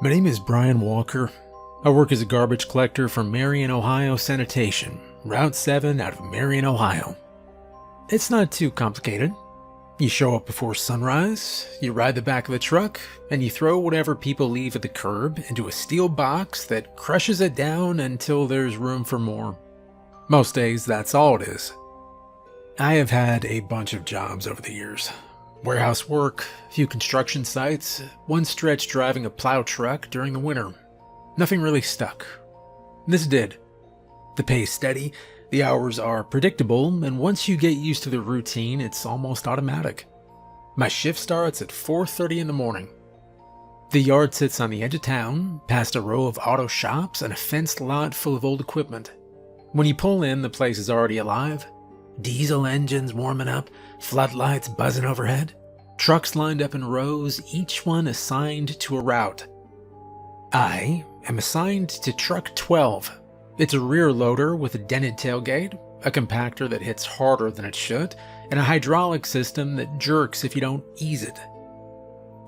My name is Brian Walker. I work as a garbage collector for Marion, Ohio Sanitation, Route 7 out of Marion, Ohio. It's not too complicated. You show up before sunrise, you ride the back of the truck, and you throw whatever people leave at the curb into a steel box that crushes it down until there's room for more. Most days, that's all it is. I have had a bunch of jobs over the years. Warehouse work, a few construction sites, one stretch driving a plow truck during the winter. Nothing really stuck. This did. The pay is steady, the hours are predictable, and once you get used to the routine, it's almost automatic. My shift starts at 4:30 in the morning. The yard sits on the edge of town, past a row of auto shops and a fenced lot full of old equipment. When you pull in, the place is already alive. Diesel engines warming up, floodlights buzzing overhead, trucks lined up in rows, each one assigned to a route. I am assigned to truck 12. It's a rear loader with a dented tailgate, a compactor that hits harder than it should, and a hydraulic system that jerks if you don't ease it.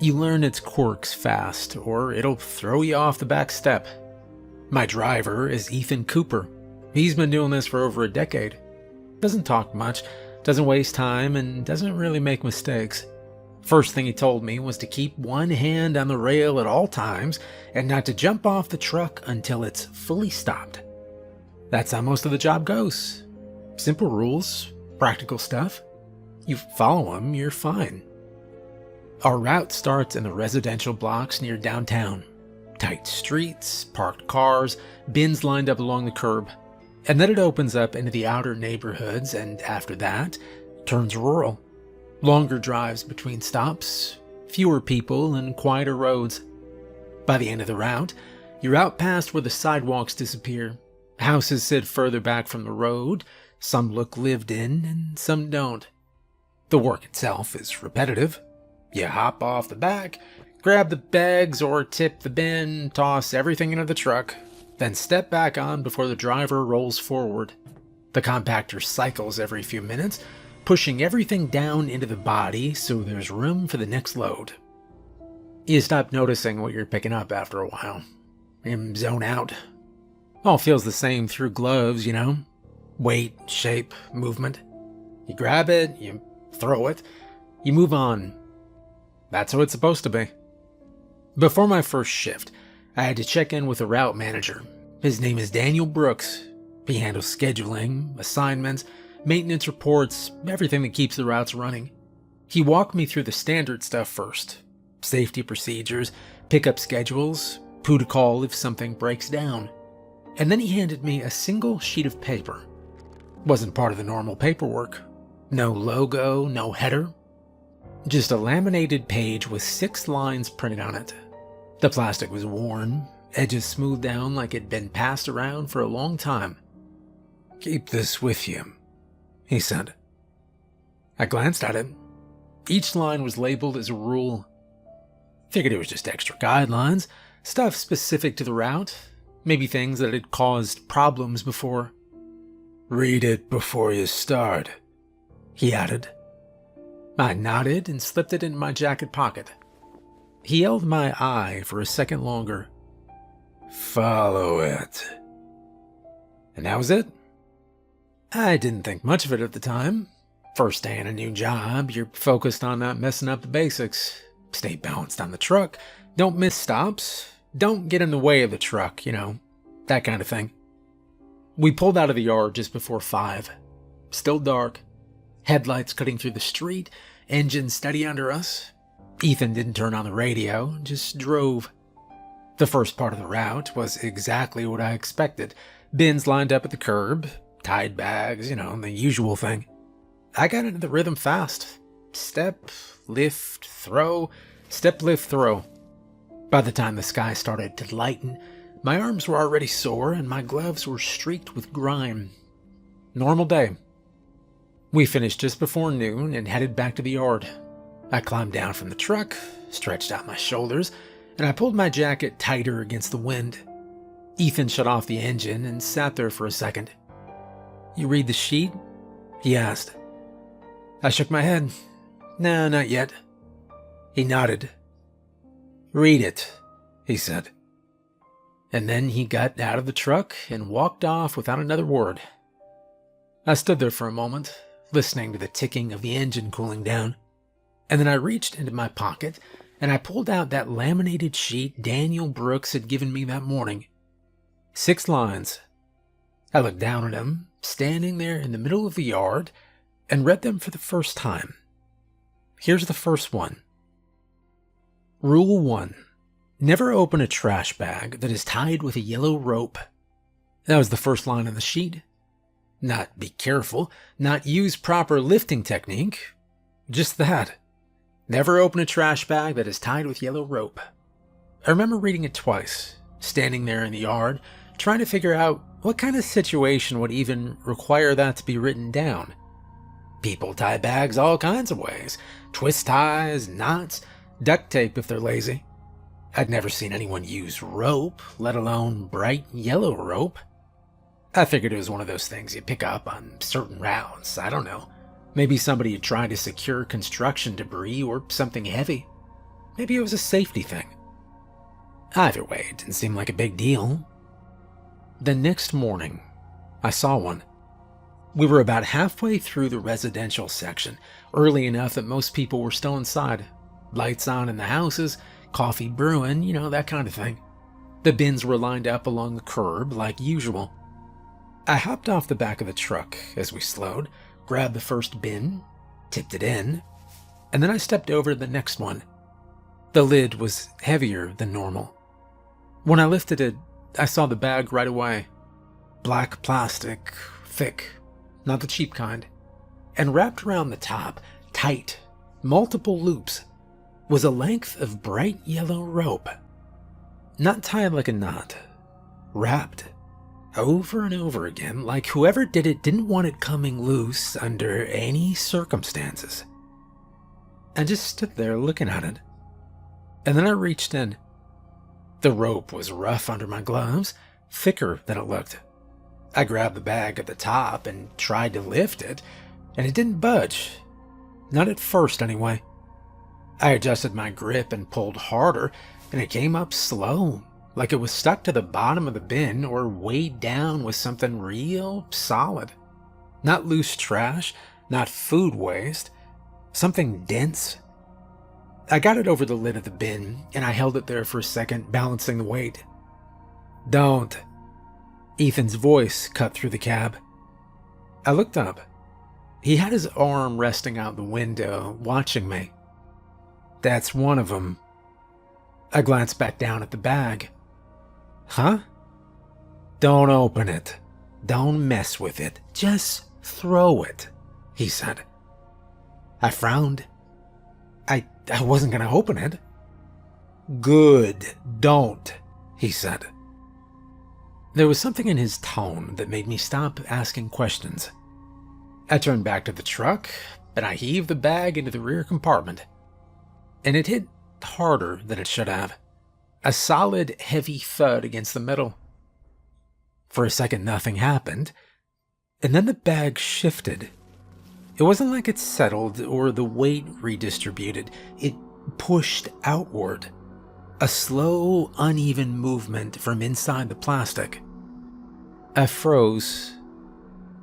You learn its quirks fast, or it'll throw you off the back step. My driver is Ethan Cooper. He's been doing this for over a decade. Doesn't talk much, doesn't waste time, and doesn't really make mistakes. First thing he told me was to keep one hand on the rail at all times and not to jump off the truck until it's fully stopped. That's how most of the job goes. Simple rules, practical stuff. You follow them, you're fine. Our route starts in the residential blocks near downtown. Tight streets, parked cars, bins lined up along the curb. And then it opens up into the outer neighborhoods, and after that, turns rural. Longer drives between stops, fewer people, and quieter roads. By the end of the route, you're out past where the sidewalks disappear. Houses sit further back from the road, some look lived in, and some don't. The work itself is repetitive. You hop off the back, grab the bags or tip the bin, toss everything into the truck, then step back on before the driver rolls forward. The compactor cycles every few minutes, pushing everything down into the body so there's room for the next load. You stop noticing what you're picking up after a while. You zone out. All feels the same through gloves, you know? Weight, shape, movement. You grab it, you throw it, you move on. That's how it's supposed to be. Before my first shift, I had to check in with the route manager. His name is Daniel Brooks. He handles scheduling, assignments, maintenance reports, everything that keeps the routes running. He walked me through the standard stuff first. Safety procedures, pickup schedules, who to call if something breaks down. And then he handed me a single sheet of paper. Wasn't part of the normal paperwork. No logo, no header. Just a laminated page with 6 lines printed on it. The plastic was worn, edges smoothed down like it'd been passed around for a long time. "Keep this with you," he said. I glanced at it. Each line was labeled as a rule. Figured it was just extra guidelines, stuff specific to the route, maybe things that had caused problems before. "Read it before you start," he added. I nodded and slipped it in my jacket pocket. He held my eye for a second longer. "Follow it." And that was it. I didn't think much of it at the time. First day in a new job, you're focused on not messing up the basics. Stay balanced on the truck, don't miss stops, don't get in the way of the truck, that kind of thing. We pulled out of the yard just before 5. Still dark. Headlights cutting through the street, engine steady under us. Ethan didn't turn on the radio, just drove. The first part of the route was exactly what I expected. Bins lined up at the curb, tied bags, the usual thing. I got into the rhythm fast. Step, lift, throw, step, lift, throw. By the time the sky started to lighten, my arms were already sore and my gloves were streaked with grime. Normal day. We finished just before noon and headed back to the yard. I climbed down from the truck, stretched out my shoulders, and I pulled my jacket tighter against the wind. Ethan shut off the engine and sat there for a second. "You read the sheet?" he asked. I shook my head. "No, not yet." He nodded. "Read it," he said. And then he got out of the truck and walked off without another word. I stood there for a moment, listening to the ticking of the engine cooling down, and then I reached into my pocket and I pulled out that laminated sheet Daniel Brooks had given me that morning. 6 lines. I looked down at him, standing there in the middle of the yard, and read them for the first time. Here's the first one. Rule 1. Never open a trash bag that is tied with a yellow rope. That was the first line on the sheet. Not be careful, not use proper lifting technique. Just that. Never open a trash bag that is tied with yellow rope. I remember reading it twice, standing there in the yard, trying to figure out what kind of situation would even require that to be written down. People tie bags all kinds of ways. Twist ties, knots, duct tape if they're lazy. I'd never seen anyone use rope, let alone bright yellow rope. I figured it was one of those things you pick up on certain routes. I don't know. Maybe somebody had tried to secure construction debris or something heavy. Maybe it was a safety thing. Either way, it didn't seem like a big deal. The next morning, I saw one. We were about halfway through the residential section, early enough that most people were still inside. Lights on in the houses, coffee brewing, that kind of thing. The bins were lined up along the curb like usual. I hopped off the back of the truck as we slowed, grabbed the first bin, tipped it in, and then I stepped over to the next one. The lid was heavier than normal. When I lifted it, I saw the bag right away. Black plastic, thick, not the cheap kind, and wrapped around the top, tight, multiple loops, was a length of bright yellow rope. Not tied like a knot, wrapped over and over again, like whoever did it didn't want it coming loose under any circumstances. I just stood there looking at it, and then I reached in. The rope was rough under my gloves, thicker than it looked. I grabbed the bag at the top and tried to lift it, and it didn't budge. Not at first, anyway. I adjusted my grip and pulled harder, and it came up slow, like it was stuck to the bottom of the bin or weighed down with something real solid. Not loose trash, not food waste, something dense. I got it over the lid of the bin, and I held it there for a second, balancing the weight. "Don't." Ethan's voice cut through the cab. I looked up. He had his arm resting out the window, watching me. "That's one of them." I glanced back down at the bag. "Huh?" "Don't open it. Don't mess with it. Just throw it," he said. I frowned. I wasn't going to open it. "Good, don't," he said. There was something in his tone that made me stop asking questions. I turned back to the truck, and I heaved the bag into the rear compartment. And it hit harder than it should have. A solid, heavy thud against the metal. For a second, nothing happened, and then the bag shifted. It wasn't like it settled or the weight redistributed. It pushed outward. A slow, uneven movement from inside the plastic. I froze,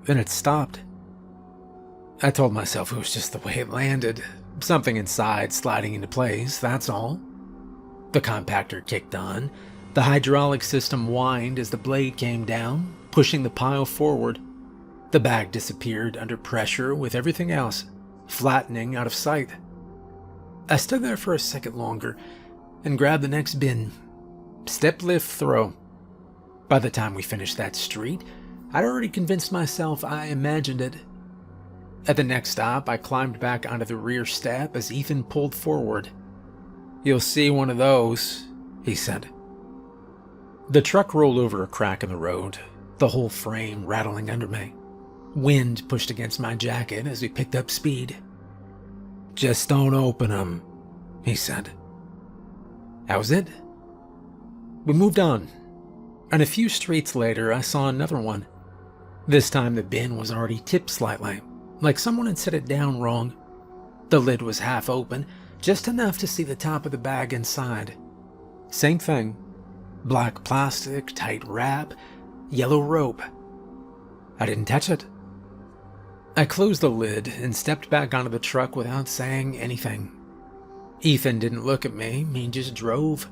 then it stopped. I told myself it was just the way it landed. Something inside sliding into place, that's all. The compactor kicked on. The hydraulic system whined as the blade came down, pushing the pile forward. The bag disappeared under pressure with everything else, flattening out of sight. I stood there for a second longer and grabbed the next bin. Step, lift, throw. By the time we finished that street, I'd already convinced myself I imagined it. At the next stop, I climbed back onto the rear step as Ethan pulled forward. "You'll see one of those," he said. The truck rolled over a crack in the road, the whole frame rattling under me. Wind pushed against my jacket as we picked up speed. "Just don't open them," he said. That was it. We moved on, and a few streets later I saw another one. This time the bin was already tipped slightly, like someone had set it down wrong. The lid was half open, just enough to see the top of the bag inside. Same thing. Black plastic, tight wrap, yellow rope. I didn't touch it. I closed the lid and stepped back onto the truck without saying anything. Ethan didn't look at me, he just drove.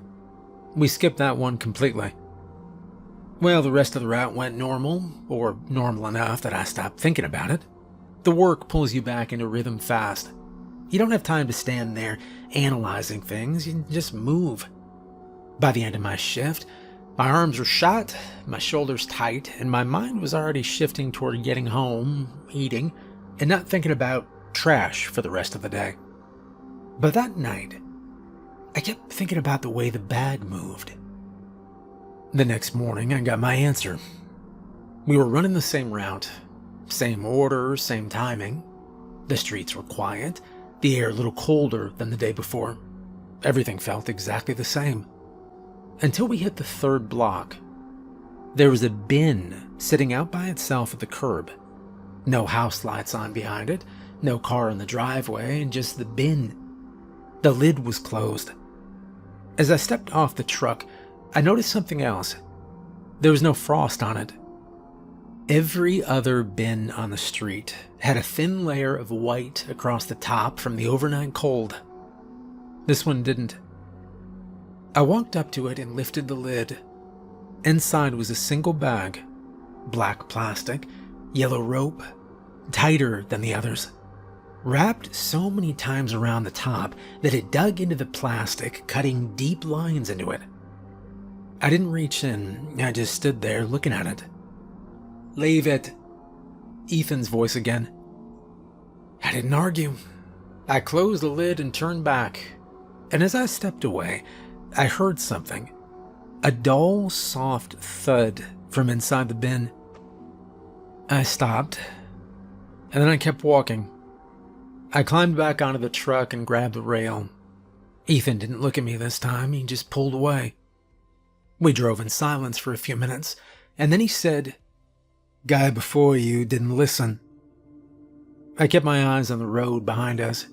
We skipped that one completely. Well, the rest of the route went normal, or normal enough that I stopped thinking about it. The work pulls you back into rhythm fast. You don't have time to stand there analyzing things, you just move. By the end of my shift, my arms were shot, my shoulders tight, and my mind was already shifting toward getting home, eating, and not thinking about trash for the rest of the day. But that night, I kept thinking about the way the bag moved. The next morning, I got my answer. We were running the same route, same order, same timing. The streets were quiet, the air a little colder than the day before. Everything felt exactly the same. Until we hit the third block. There was a bin sitting out by itself at the curb. No house lights on behind it, no car in the driveway, and just the bin. The lid was closed. As I stepped off the truck, I noticed something else. There was no frost on it. Every other bin on the street had a thin layer of white across the top from the overnight cold. This one didn't. I walked up to it and lifted the lid. Inside was a single bag, black plastic, yellow rope, tighter than the others, wrapped so many times around the top that it dug into the plastic, cutting deep lines into it. I didn't reach in, I just stood there looking at it. "Leave it," Ethan's voice again. I didn't argue. I closed the lid and turned back, and as I stepped away, I heard something. A dull, soft thud from inside the bin. I stopped, and then I kept walking. I climbed back onto the truck and grabbed the rail. Ethan didn't look at me this time, he just pulled away. We drove in silence for a few minutes, and then he said, "Guy before you didn't listen." I kept my eyes on the road behind us.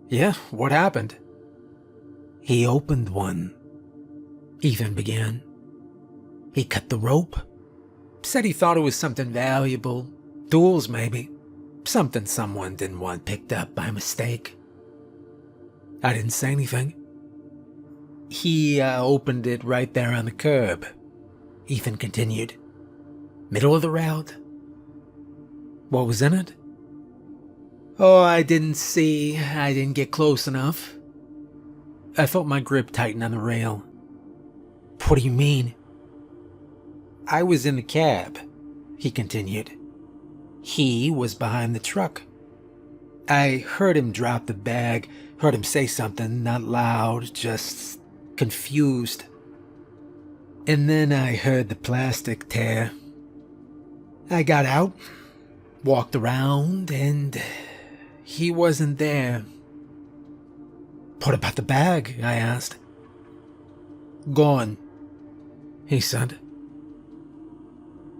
"Yeah, what happened?" "He opened one," Ethan began. "He cut the rope. Said he thought it was something valuable. Tools, maybe. Something someone didn't want picked up by mistake." I didn't say anything. "He opened it right there on the curb," Ethan continued. "Middle of the route." "What was in it?" "Oh, I didn't see. I didn't get close enough." I felt my grip tighten on the rail. "What do you mean?" "I was in the cab," he continued. "He was behind the truck. I heard him drop the bag, heard him say something, not loud, just confused. And then I heard the plastic tear. I got out, walked around, and he wasn't there." "What about the bag?" I asked. "Gone," he said.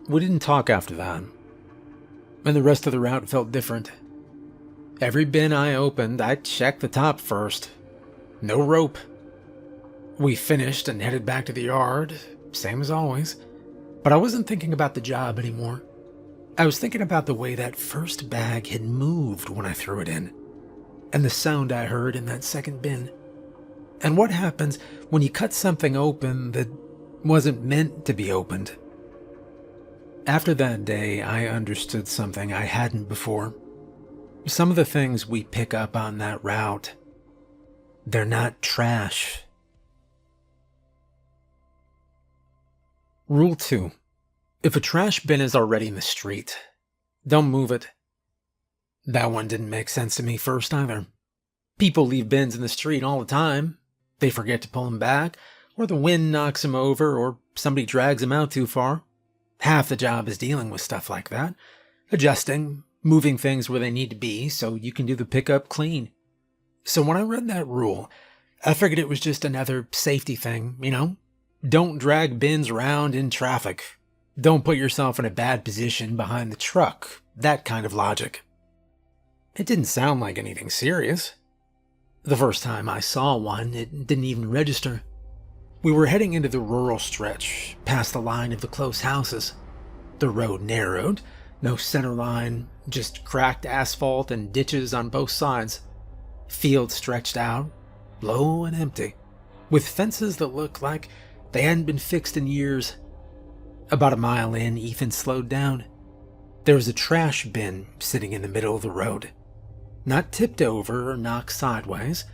We didn't talk after that, and the rest of the route felt different. Every bin I opened, I checked the top first. No rope. We finished and headed back to the yard, same as always, but I wasn't thinking about the job anymore. I was thinking about the way that first bag had moved when I threw it in, and the sound I heard in that second bin. And what happens when you cut something open that wasn't meant to be opened? After that day, I understood something I hadn't before. Some of the things we pick up on that route, they're not trash. Rule 2. If a trash bin is already in the street, don't move it. That one didn't make sense to me first either. People leave bins in the street all the time. They forget to pull them back, or the wind knocks them over, or somebody drags them out too far. Half the job is dealing with stuff like that, adjusting, moving things where they need to be so you can do the pickup clean. So when I read that rule, I figured it was just another safety thing, you know? Don't drag bins around in traffic. Don't put yourself in a bad position behind the truck. That kind of logic. It didn't sound like anything serious. The first time I saw one, it didn't even register. We were heading into the rural stretch, past the line of the close houses. The road narrowed, no center line, just cracked asphalt and ditches on both sides. Fields stretched out, low and empty, with fences that looked like they hadn't been fixed in years. About a mile in, Ethan slowed down. There was a trash bin sitting in the middle of the road. Not tipped over or knocked sideways,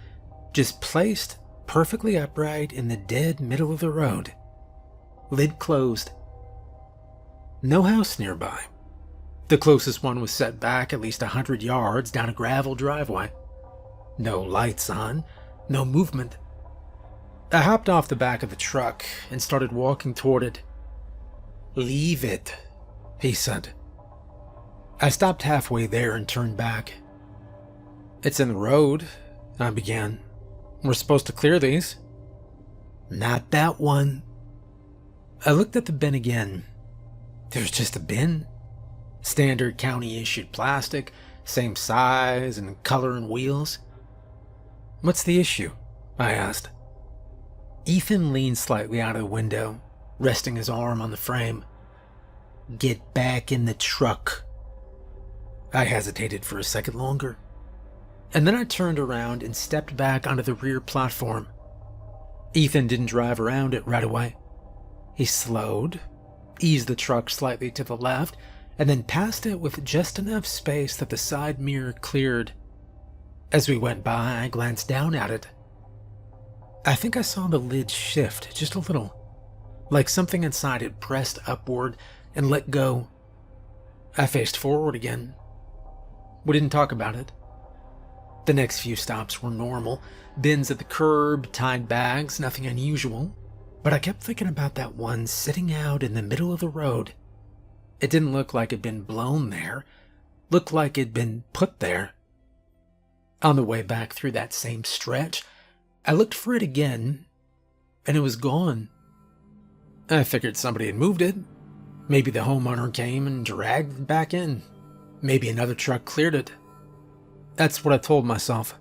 just placed perfectly upright in the dead middle of the road. Lid closed. No house nearby. The closest one was set back at least 100 yards down a gravel driveway. No lights on, no movement. I hopped off the back of the truck and started walking toward it. "Leave it," he said. I stopped halfway there and turned back. "It's in the road," I began. "We're supposed to clear these." "Not that one." I looked at the bin again. There's just a bin. Standard county-issued plastic, same size and color and wheels. "What's the issue?" I asked. Ethan leaned slightly out of the window, resting his arm on the frame. "Get back in the truck." I hesitated for a second longer, and then I turned around and stepped back onto the rear platform. Ethan didn't drive around it right away. He slowed, eased the truck slightly to the left, and then passed it with just enough space that the side mirror cleared. As we went by, I glanced down at it. I think I saw the lid shift just a little, like something inside it pressed upward and let go. I faced forward again. We didn't talk about it. The next few stops were normal. Bins at the curb, tied bags, nothing unusual. But I kept thinking about that one sitting out in the middle of the road. It didn't look like it'd been blown there. Looked like it'd been put there. On the way back through that same stretch, I looked for it again, and it was gone. I figured somebody had moved it. Maybe the homeowner came and dragged it back in. Maybe another truck cleared it. That's what I told myself.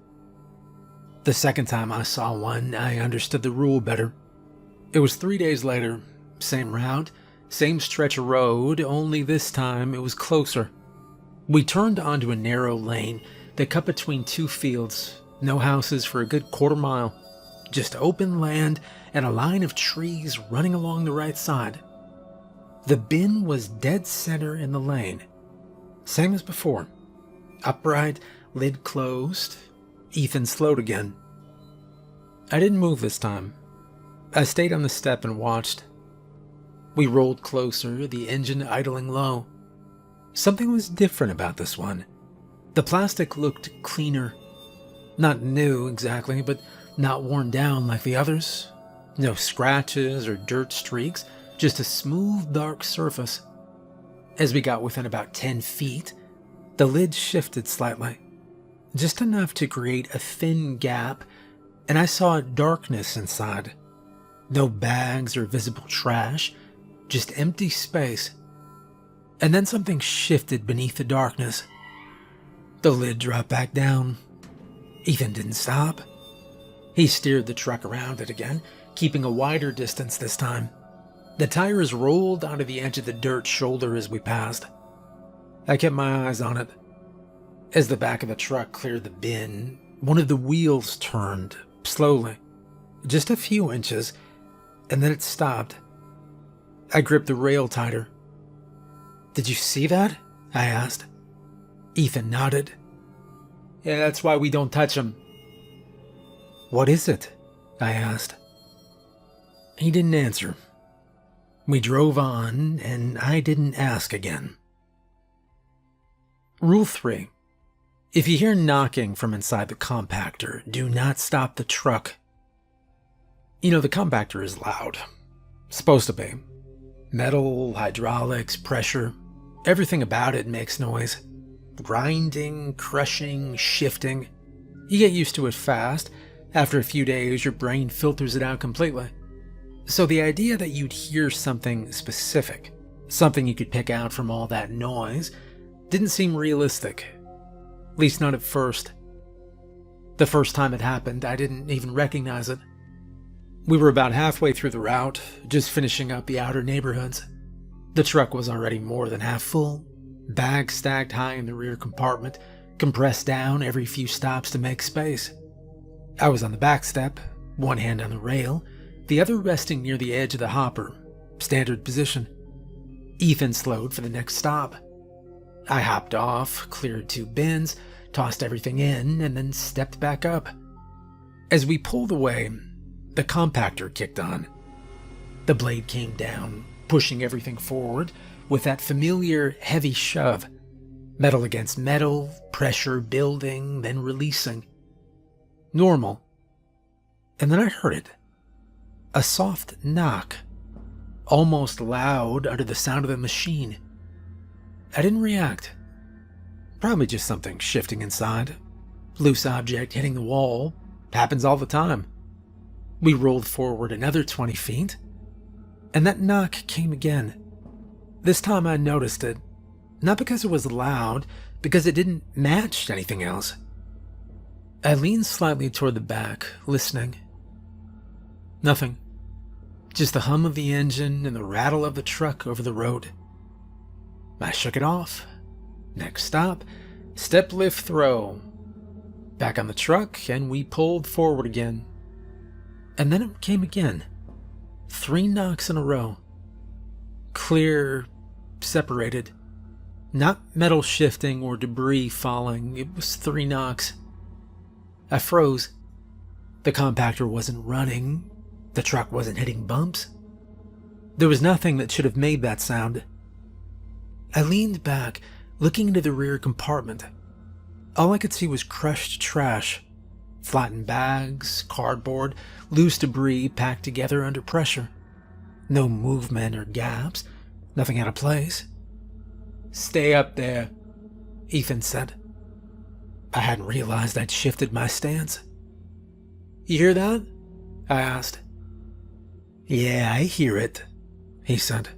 The second time I saw one, I understood the rule better. It was 3 days later, same route, same stretch of road, only this time it was closer. We turned onto a narrow lane that cut between two fields, no houses for a good quarter mile, just open land and a line of trees running along the right side. The bin was dead center in the lane, same as before, upright, lid closed. Ethan slowed again. I didn't move this time. I stayed on the step and watched. We rolled closer, the engine idling low. Something was different about this one. The plastic looked cleaner. Not new exactly, but not worn down like the others. No scratches or dirt streaks, just a smooth, dark surface. As we got within about 10 feet, the lid shifted slightly, just enough to create a thin gap, and I saw darkness inside. No bags or visible trash, just empty space. And then something shifted beneath the darkness. The lid dropped back down. Ethan didn't stop. He steered the truck around it again, keeping a wider distance this time. The tires rolled onto the edge of the dirt shoulder as we passed. I kept my eyes on it. As the back of the truck cleared the bin, one of the wheels turned, slowly, just a few inches, and then it stopped. I gripped the rail tighter. "Did you see that?" I asked. Ethan nodded. "Yeah, that's why we don't touch them." "What is it?" I asked. He didn't answer. We drove on, and I didn't ask again. Rule 3. If you hear knocking from inside the compactor, do not stop the truck. You know, the compactor is loud. Supposed to be. Metal, hydraulics, pressure, everything about it makes noise. Grinding, crushing, shifting. You get used to it fast. After a few days, your brain filters it out completely. So the idea that you'd hear something specific, something you could pick out from all that noise, didn't seem realistic. At least not at first. The first time it happened, I didn't even recognize it. We were about halfway through the route, just finishing up the outer neighborhoods. The truck was already more than half full, bags stacked high in the rear compartment, compressed down every few stops to make space. I was on the back step, one hand on the rail, the other resting near the edge of the hopper, standard position. Ethan slowed for the next stop. I hopped off, cleared 2 bins, tossed everything in, and then stepped back up. As we pulled away, the compactor kicked on. The blade came down, pushing everything forward with that familiar heavy shove. Metal against metal, pressure building, then releasing. Normal. And then I heard it. A soft knock, almost loud under the sound of the machine. I didn't react. Probably just something shifting inside. Loose object hitting the wall. Happens all the time. We rolled forward another 20 feet, and that knock came again. This time I noticed it, not because it was loud, because it didn't match anything else. I leaned slightly toward the back, listening. Nothing. Just the hum of the engine and the rattle of the truck over the road. I shook it off. Next stop, step lift throw. Back on the truck, and we pulled forward again. And then it came again. 3 knocks in a row. Clear, separated. Not metal shifting or debris falling, it was 3 knocks. I froze. The compactor wasn't running. The truck wasn't hitting bumps. There was nothing that should have made that sound. I leaned back, looking into the rear compartment. All I could see was crushed trash, flattened bags, cardboard, loose debris packed together under pressure. No movement or gaps, nothing out of place. "Stay up there," Ethan said. I hadn't realized I'd shifted my stance. "You hear that?" I asked. "Yeah, I hear it," he said.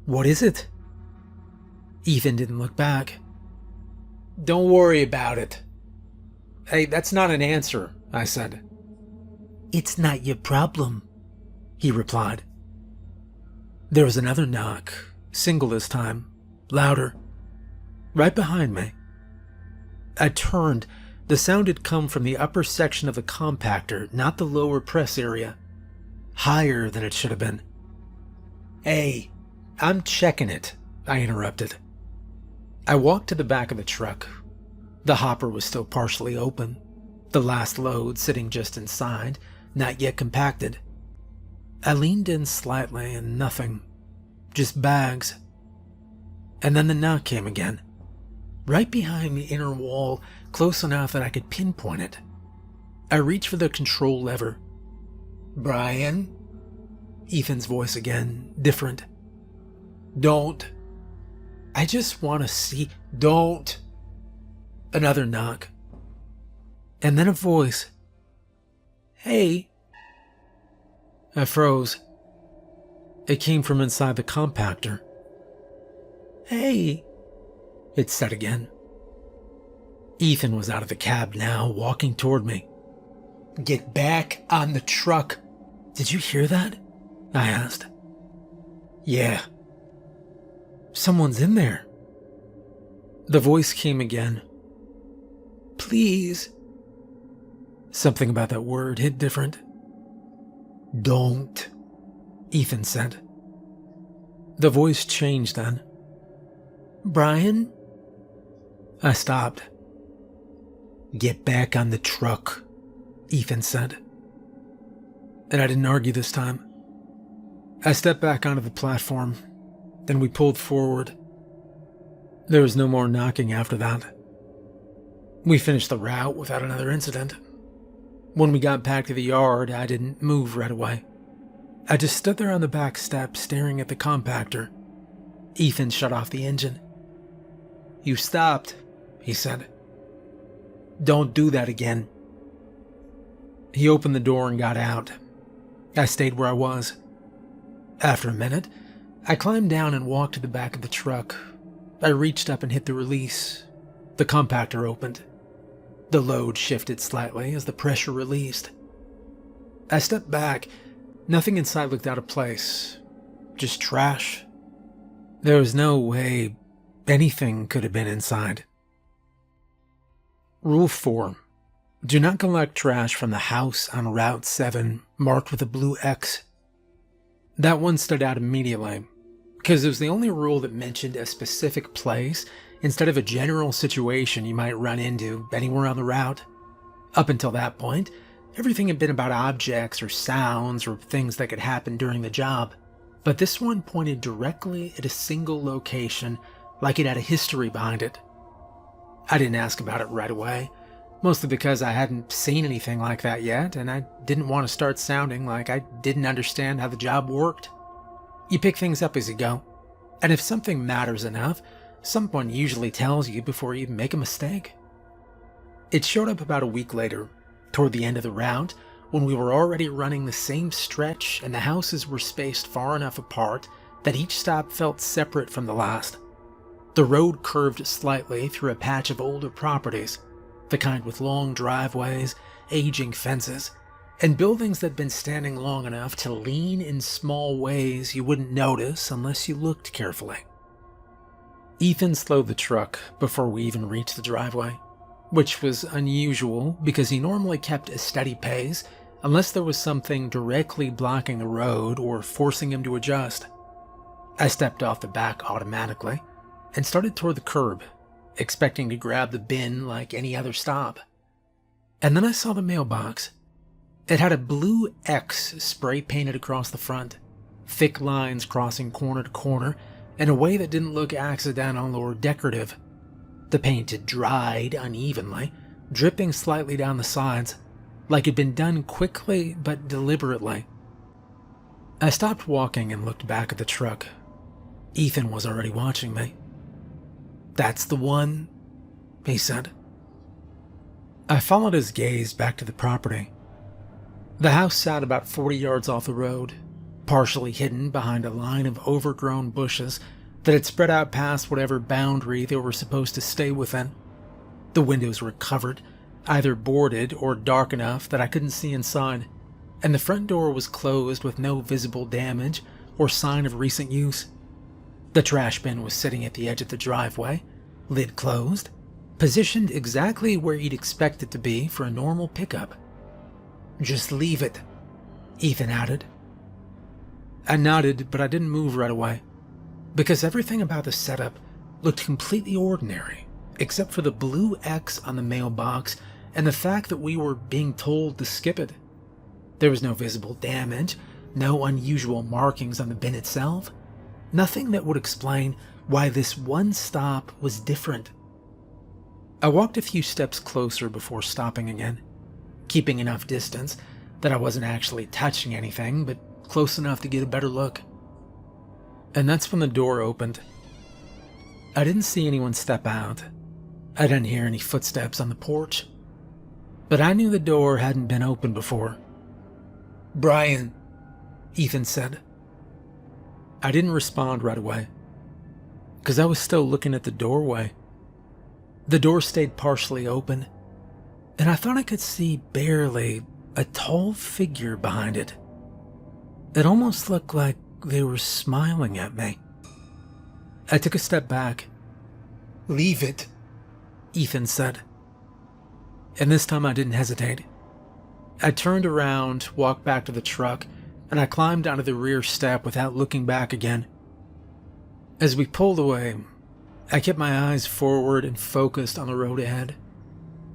"What is it?" Ethan didn't look back. "Don't worry about it." "Hey, that's not an answer," I said. "It's not your problem," he replied. There was another knock, single this time, louder, right behind me. I turned. The sound had come from the upper section of the compactor, not the lower press area. Higher than it should have been. "Hey, I'm checking it," I interrupted. I walked to the back of the truck. The hopper was still partially open, the last load sitting just inside, not yet compacted. I leaned in slightly and nothing, just bags. And then the knock came again, right behind the inner wall, close enough that I could pinpoint it. I reached for the control lever. "Brian?" Ethan's voice again, different. "Don't. I just want to see. Don't." Another knock. And then a voice. "Hey." I froze. It came from inside the compactor. "Hey," it said again. Ethan was out of the cab now, walking toward me. "Get back on the truck." "Did you hear that?" I asked. "Yeah." "Someone's in there." The voice came again. "Please." Something about that word hit different. "Don't," Ethan said. The voice changed then. "Brian?" I stopped. "Get back on the truck," Ethan said. And I didn't argue this time. I stepped back onto the platform. Then we pulled forward. There was no more knocking after that. We finished the route without another incident. When we got back to the yard, I didn't move right away. I just stood there on the back step staring at the compactor. Ethan shut off the engine. "You stopped," he said. "Don't do that again." He opened the door and got out. I stayed where I was. After a minute, I climbed down and walked to the back of the truck. I reached up and hit the release. The compactor opened. The load shifted slightly as the pressure released. I stepped back. Nothing inside looked out of place. Just trash. There was no way anything could have been inside. Rule 4. Do not collect trash from the house on Route 7 marked with a blue X. That one stood out immediately, because it was the only rule that mentioned a specific place instead of a general situation you might run into anywhere on the route. Up until that point, everything had been about objects or sounds or things that could happen during the job, but this one pointed directly at a single location, like it had a history behind it. I didn't ask about it right away, mostly because I hadn't seen anything like that yet, and I didn't want to start sounding like I didn't understand how the job worked. You pick things up as you go, and if something matters enough, someone usually tells you before you make a mistake. It showed up about a week later, toward the end of the route, when we were already running the same stretch and the houses were spaced far enough apart that each stop felt separate from the last. The road curved slightly through a patch of older properties, the kind with long driveways, aging fences, and buildings that had been standing long enough to lean in small ways you wouldn't notice unless you looked carefully. Ethan slowed the truck before we even reached the driveway, which was unusual because he normally kept a steady pace unless there was something directly blocking the road or forcing him to adjust. I stepped off the back automatically and started toward the curb, expecting to grab the bin like any other stop. And then I saw the mailbox. It had a blue X spray painted across the front, thick lines crossing corner to corner in a way that didn't look accidental or decorative. The paint had dried unevenly, dripping slightly down the sides, like it'd been done quickly but deliberately. I stopped walking and looked back at the truck. Ethan was already watching me. "That's the one," he said. I followed his gaze back to the property. The house sat about 40 yards off the road, partially hidden behind a line of overgrown bushes that had spread out past whatever boundary they were supposed to stay within. The windows were covered, either boarded or dark enough that I couldn't see inside, and the front door was closed with no visible damage or sign of recent use. The trash bin was sitting at the edge of the driveway, lid closed, positioned exactly where you'd expect it to be for a normal pickup. "Just leave it," Ethan added. I nodded, but I didn't move right away, because everything about the setup looked completely ordinary, except for the blue X on the mailbox and the fact that we were being told to skip it. There was no visible damage, no unusual markings on the bin itself, nothing that would explain why this one stop was different. I walked a few steps closer before stopping again, keeping enough distance that I wasn't actually touching anything, but close enough to get a better look. And that's when the door opened. I didn't see anyone step out. I didn't hear any footsteps on the porch. But I knew the door hadn't been opened before. "Brian," Ethan said. I didn't respond right away, because I was still looking at the doorway. The door stayed partially open, and I thought I could see barely a tall figure behind it. It almost looked like they were smiling at me. I took a step back. "Leave it," Ethan said. And this time I didn't hesitate. I turned around, walked back to the truck, and I climbed onto the rear step without looking back again. As we pulled away, I kept my eyes forward and focused on the road ahead,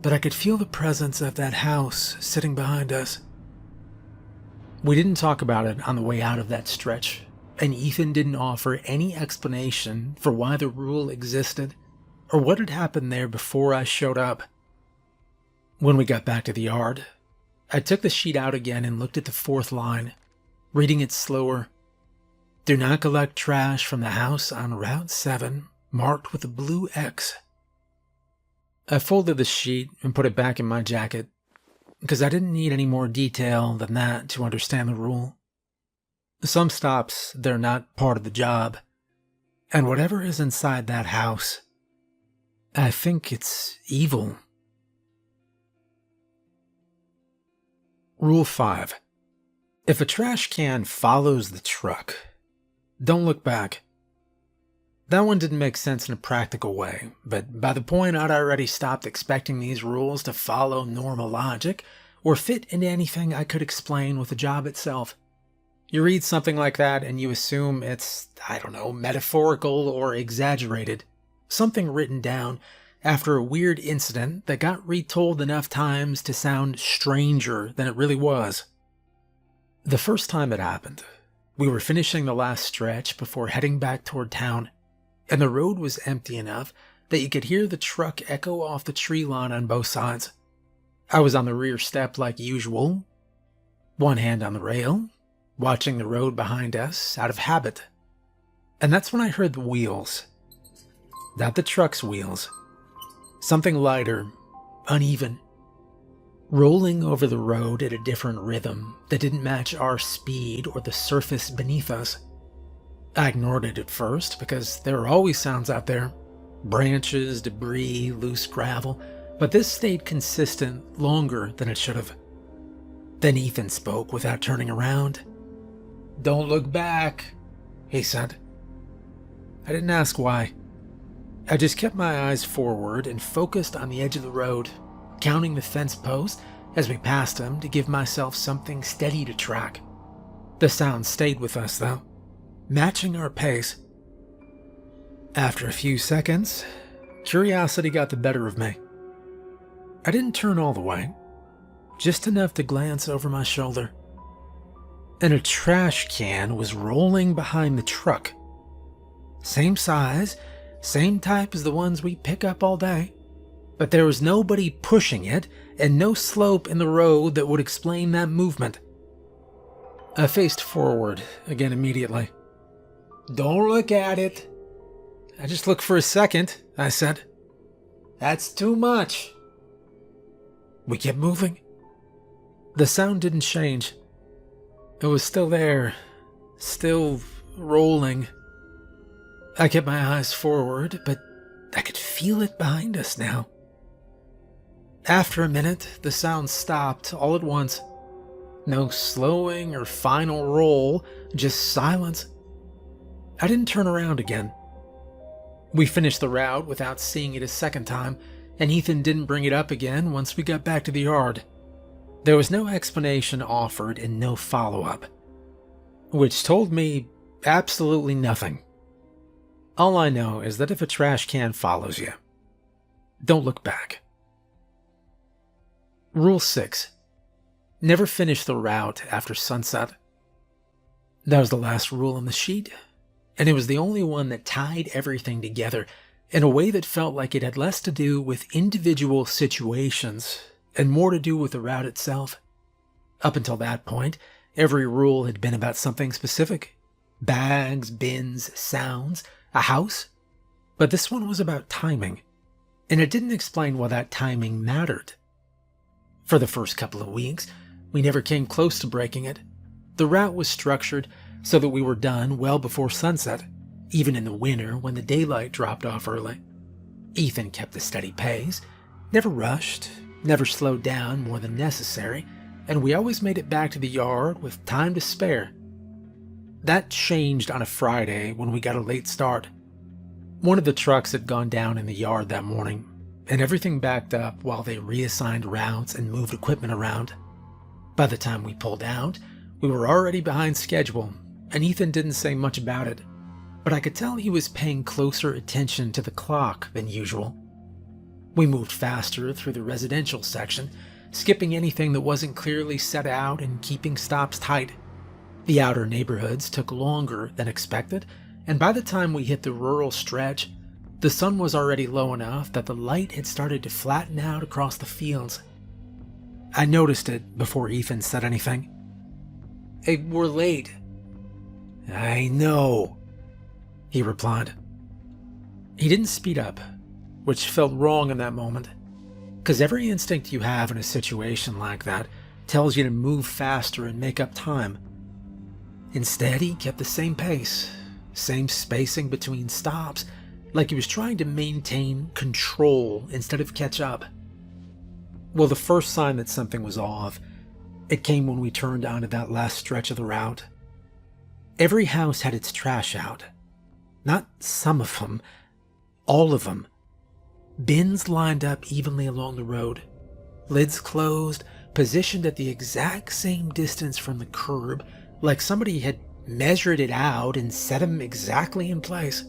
but I could feel the presence of that house sitting behind us. We didn't talk about it on the way out of that stretch, and Ethan didn't offer any explanation for why the rule existed or what had happened there before I showed up. When we got back to the yard, I took the sheet out again and looked at the fourth line, reading it slower. "Do not collect trash from the house on Route 7, marked with a blue X." I folded the sheet and put it back in my jacket, because I didn't need any more detail than that to understand the rule. Some stops, they're not part of the job, and whatever is inside that house, I think it's evil. Rule 5. If a trash can follows the truck, don't look back. That one didn't make sense in a practical way, but by the point I'd already stopped expecting these rules to follow normal logic or fit into anything I could explain with the job itself. You read something like that and you assume it's, I don't know, metaphorical or exaggerated. Something written down after a weird incident that got retold enough times to sound stranger than it really was. The first time it happened, we were finishing the last stretch before heading back toward town, and the road was empty enough that you could hear the truck echo off the tree line on both sides. I was on the rear step like usual, one hand on the rail, watching the road behind us out of habit. And that's when I heard the wheels. Not the truck's wheels. Something lighter, uneven, rolling over the road at a different rhythm that didn't match our speed or the surface beneath us. I ignored it at first because there are always sounds out there. Branches, debris, loose gravel, but this stayed consistent longer than it should have. Then Ethan spoke without turning around. "Don't look back," he said. I didn't ask why. I just kept my eyes forward and focused on the edge of the road, counting the fence post as we passed him to give myself something steady to track. The sound stayed with us though, matching our pace. After a few seconds, curiosity got the better of me. I didn't turn all the way, just enough to glance over my shoulder. And a trash can was rolling behind the truck. Same size, same type as the ones we pick up all day, but there was nobody pushing it and no slope in the road that would explain that movement. I faced forward again immediately. "Don't look at it." "I just looked for a second," I said. "That's too much." We kept moving. The sound didn't change. It was still there, still rolling. I kept my eyes forward, but I could feel it behind us now. After a minute, the sound stopped all at once. No slowing or final roll, just silence. I didn't turn around again. We finished the route without seeing it a second time, and Ethan didn't bring it up again once we got back to the yard. There was no explanation offered and no follow-up, which told me absolutely nothing. All I know is that if a trash can follows you, don't look back. Rule 6. Never finish the route after sunset. That was the last rule on the sheet, and it was the only one that tied everything together in a way that felt like it had less to do with individual situations and more to do with the route itself. Up until that point, every rule had been about something specific. Bags, bins, sounds, a house. But this one was about timing, and it didn't explain why that timing mattered. For the first couple of weeks, we never came close to breaking it. The route was structured so that we were done well before sunset, even in the winter when the daylight dropped off early. Ethan kept a steady pace, never rushed, never slowed down more than necessary, and we always made it back to the yard with time to spare. That changed on a Friday when we got a late start. One of the trucks had gone down in the yard that morning, and everything backed up while they reassigned routes and moved equipment around. By the time we pulled out, we were already behind schedule, and Ethan didn't say much about it, but I could tell he was paying closer attention to the clock than usual. We moved faster through the residential section, skipping anything that wasn't clearly set out and keeping stops tight. The outer neighborhoods took longer than expected, and by the time we hit the rural stretch, the sun was already low enough that the light had started to flatten out across the fields. I noticed it before Ethan said anything. "Hey, we're late." "I know," he replied. He didn't speed up, which felt wrong in that moment, because every instinct you have in a situation like that tells you to move faster and make up time. Instead, he kept the same pace, same spacing between stops, like he was trying to maintain control instead of catch up. Well, the first sign that something was off, It came when we turned onto that last stretch of the route. Every house had its trash out. Not some of them, all of them. Bins lined up evenly along the road, lids closed, positioned at the exact same distance from the curb, like somebody had measured it out and set them exactly in place.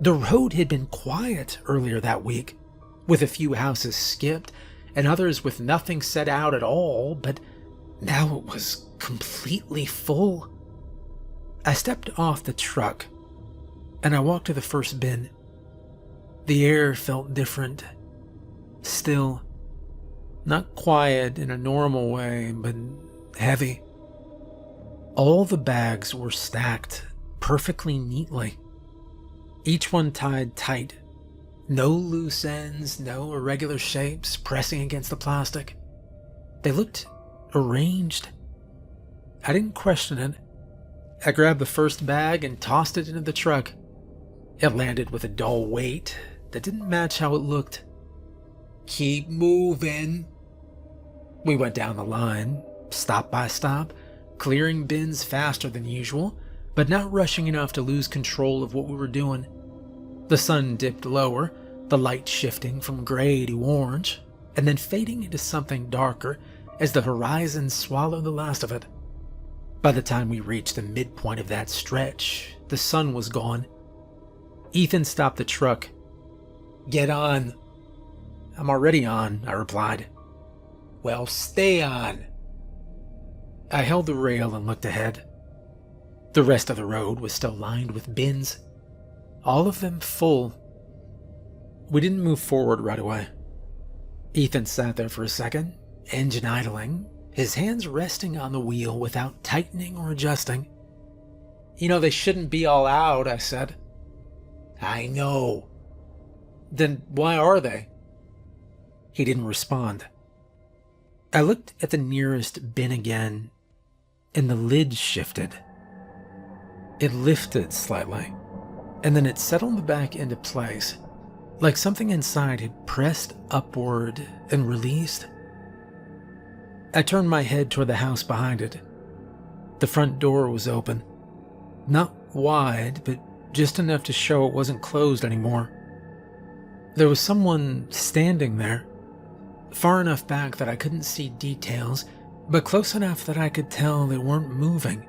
The road had been quiet earlier that week, with a few houses skipped and others with nothing set out at all, but now it was completely full. I stepped off the truck and I walked to the first bin. The air felt different, still, not quiet in a normal way, but heavy. All the bags were stacked perfectly neatly, each one tied tight. No loose ends, no irregular shapes pressing against the plastic. They looked arranged. I didn't question it. I grabbed the first bag and tossed it into the truck. It landed with a dull weight that didn't match how it looked. Keep moving. We went down the line, stop by stop, clearing bins faster than usual, but not rushing enough to lose control of what we were doing. The sun dipped lower, the light shifting from gray to orange, and then fading into something darker as the horizon swallowed the last of it. By the time we reached the midpoint of that stretch, the sun was gone. Ethan stopped the truck. "Get on." "I'm already on," I replied. "Well, stay on." I held the rail and looked ahead. The rest of the road was still lined with bins, all of them full. We didn't move forward right away. Ethan sat there for a second, engine idling, his hands resting on the wheel without tightening or adjusting. "You know, they shouldn't be all out," I said. "I know." "Then why are they?" He didn't respond. I looked at the nearest bin again, and the lid shifted. It lifted slightly, and then it settled back into place, like something inside had pressed upward and released. I turned my head toward the house behind it. The front door was open. Not wide, but just enough to show it wasn't closed anymore. There was someone standing there, far enough back that I couldn't see details, but close enough that I could tell they weren't moving.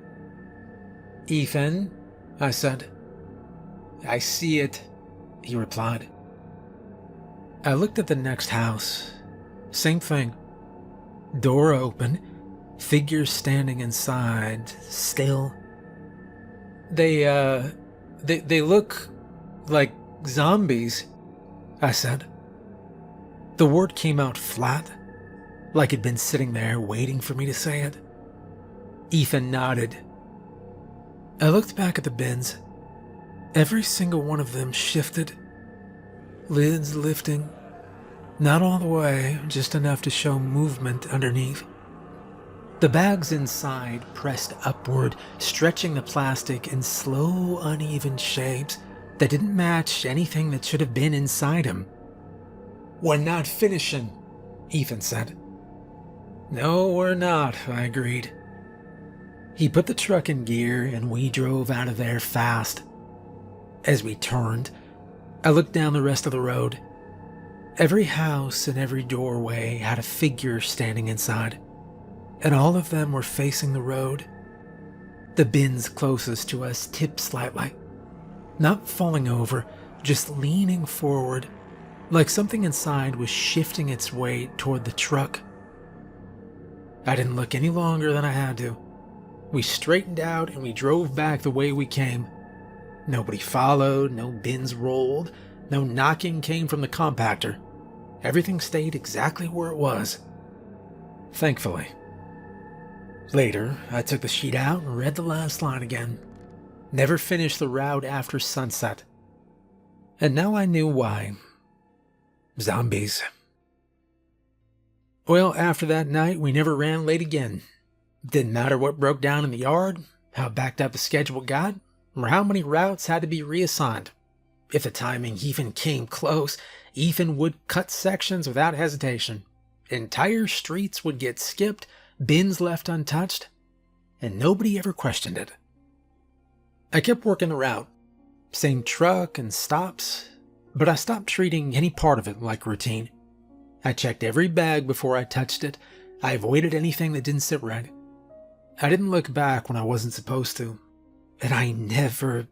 "Ethan," I said. "I see it," he replied. I looked at the next house. Same thing. Door open, figures standing inside, still. They look like zombies," I said. The word came out flat, like it'd been sitting there waiting for me to say it. Ethan nodded. I looked back at the bins. Every single one of them shifted, lids lifting, not all the way, just enough to show movement underneath. The bags inside pressed upward, stretching the plastic in slow, uneven shapes that didn't match anything that should have been inside them. "We're not finishing," Ethan said. "No, we're not," I agreed. He put the truck in gear and we drove out of there fast. As we turned, I looked down the rest of the road. Every house and every doorway had a figure standing inside, and all of them were facing the road. The bins closest to us tipped slightly, not falling over, just leaning forward, like something inside was shifting its weight toward the truck. I didn't look any longer than I had to. We straightened out and we drove back the way we came. Nobody followed, no bins rolled, no knocking came from the compactor. Everything stayed exactly where it was. Thankfully. Later, I took the sheet out and read the last line again. Never finished the route after sunset. And now I knew why. Zombies. Well, after that night, we never ran late again. Didn't matter what broke down in the yard, how backed up the schedule got, or how many routes had to be reassigned. If the timing even came close, Ethan would cut sections without hesitation. Entire streets would get skipped, bins left untouched, and nobody ever questioned it. I kept working the route, same truck and stops, but I stopped treating any part of it like routine. I checked every bag before I touched it. I avoided anything that didn't sit right. I didn't look back when I wasn't supposed to, and I never,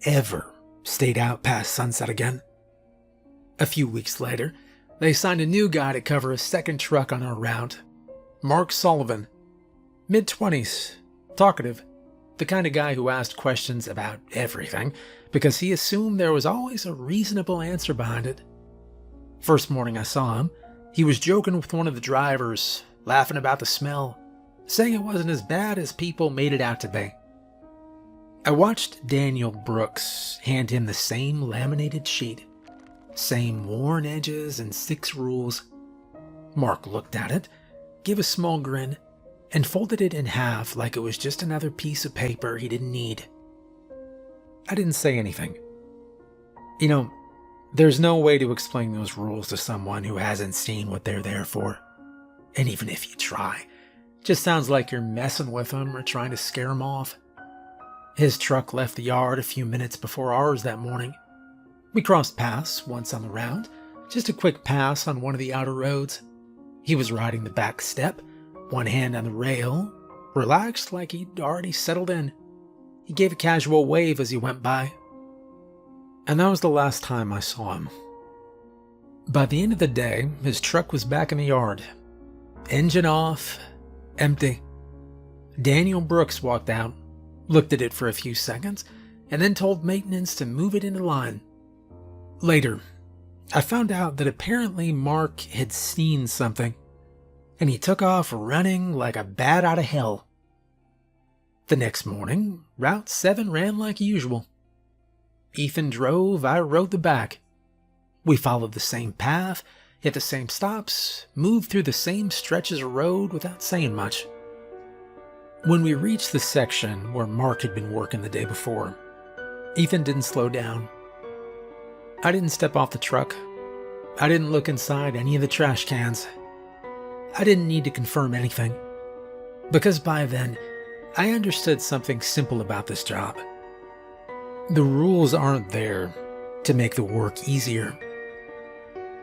ever stayed out past sunset again. A few weeks later, they assigned a new guy to cover a second truck on our route. Mark Sullivan, mid-20s, talkative, the kind of guy who asked questions about everything because he assumed there was always a reasonable answer behind it. First morning I saw him, he was joking with one of the drivers, laughing about the smell, saying it wasn't as bad as people made it out to be. I watched Daniel Brooks hand him the same laminated sheet, same worn edges and 6 rules. Mark looked at it, gave a small grin, and folded it in half like it was just another piece of paper he didn't need. I didn't say anything. You know, there's no way to explain those rules to someone who hasn't seen what they're there for. And even if you try, it just sounds like you're messing with them or trying to scare them off. His truck left the yard a few minutes before ours that morning. We crossed paths once on the round, just a quick pass on one of the outer roads. He was riding the back step, one hand on the rail, relaxed like he'd already settled in. He gave a casual wave as he went by. And that was the last time I saw him. By the end of the day, his truck was back in the yard. Engine off, empty. Daniel Brooks walked out, looked at it for a few seconds, and then told maintenance to move it into line. Later, I found out that apparently Mark had seen something, and he took off running like a bat out of hell. The next morning, Route 7 ran like usual. Ethan drove, I rode the back. We followed the same path, hit the same stops, moved through the same stretches of road without saying much. When we reached the section where Mark had been working the day before, Ethan didn't slow down. I didn't step off the truck. I didn't look inside any of the trash cans. I didn't need to confirm anything, because by then, I understood something simple about this job. The rules aren't there to make the work easier.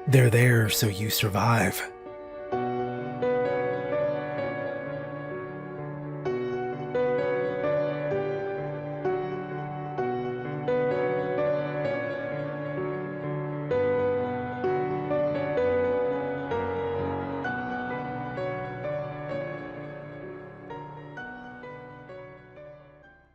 They're there so you survive.